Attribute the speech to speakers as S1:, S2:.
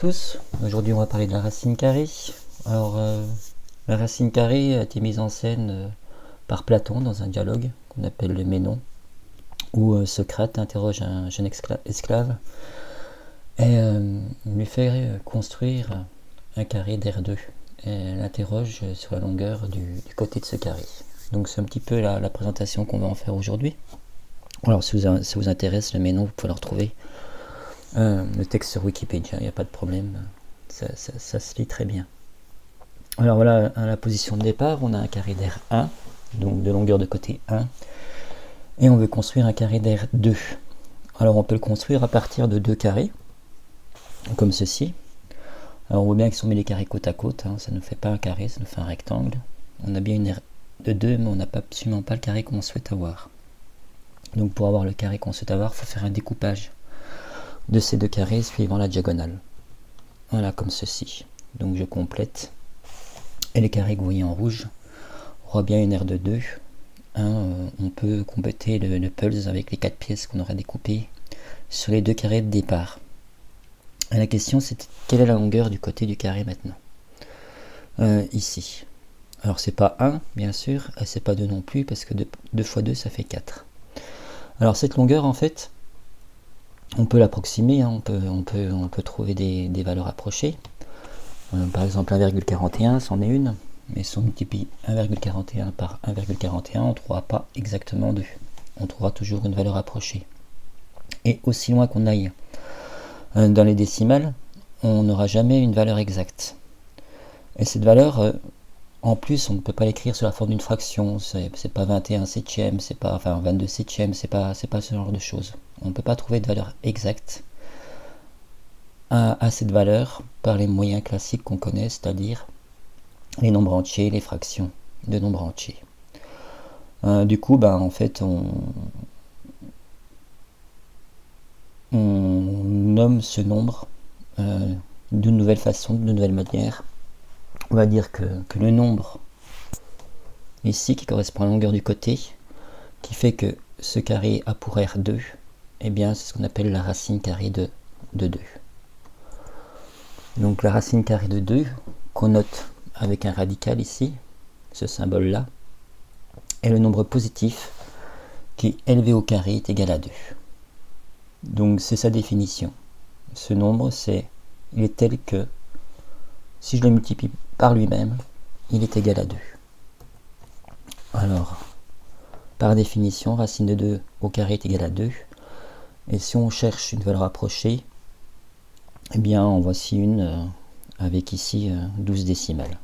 S1: tous, aujourd'hui on va parler de la racine carrée. Alors la racine carrée a été mise en scène par Platon dans un dialogue qu'on appelle le Ménon, où Socrate interroge un jeune esclave et lui fait construire un carré d'R2 et l'interroge sur la longueur du côté de ce carré. Donc c'est un petit peu la présentation qu'on va en faire aujourd'hui. Alors si ça vous intéresse, le Ménon, vous pouvez le retrouver. Le texte sur Wikipédia, il n'y a pas de problème, ça se lit très bien. Alors voilà, à la position de départ, on a un carré d'R1, donc de longueur de côté 1, et on veut construire un carré d'R2. Alors on peut le construire à partir de deux carrés, comme ceci. Alors on voit bien qu'ils sont mis les carrés côte à côte, hein, ça ne fait pas un carré, ça nous fait un rectangle. On a bien une R de 2, mais on n'a absolument pas le carré qu'on souhaite avoir. Donc pour avoir le carré qu'on souhaite avoir, il faut faire un découpage de ces deux carrés suivant la diagonale. Voilà, comme ceci. Donc je complète. Et les carrés que vous voyez en rouge, on voit bien une R de 2. On peut compléter le pulse avec les 4 pièces qu'on aurait découpées sur les deux carrés de départ. Et la question c'est quelle est la longueur du côté du carré maintenant, ici. Alors c'est pas 1 bien sûr, et c'est pas 2 non plus, parce que 2 x 2 ça fait 4. Alors cette longueur en fait, on peut l'approximer, hein, on peut trouver des valeurs approchées. Par exemple 1,41 c'en est une, mais si on multiplie 1,41 par 1,41, on ne trouvera pas exactement 2. On trouvera toujours une valeur approchée. Et aussi loin qu'on aille dans les décimales, on n'aura jamais une valeur exacte. Et cette valeur, en plus, on ne peut pas l'écrire sous la forme d'une fraction. C'est pas 21 septième, c'est pas 22 septième, c'est pas ce genre de choses. On ne peut pas trouver de valeur exacte à cette valeur par les moyens classiques qu'on connaît, c'est-à-dire les nombres entiers, les fractions de nombres entiers. Du coup, en fait, on nomme ce nombre d'une nouvelle façon, d'une nouvelle manière. On va dire que le nombre ici, qui correspond à la longueur du côté, qui fait que ce carré a pour R2, eh bien c'est ce qu'on appelle la racine carrée de 2. Donc la racine carrée de 2, qu'on note avec un radical ici, ce symbole-là, est le nombre positif qui, élevé au carré, est égal à 2. Donc c'est sa définition. Ce nombre, il est tel que, si je le multiplie par lui-même, il est égal à 2. Alors, par définition, racine de 2 au carré est égal à 2. Et si on cherche une valeur approchée, eh bien en voici une avec ici 12 décimales.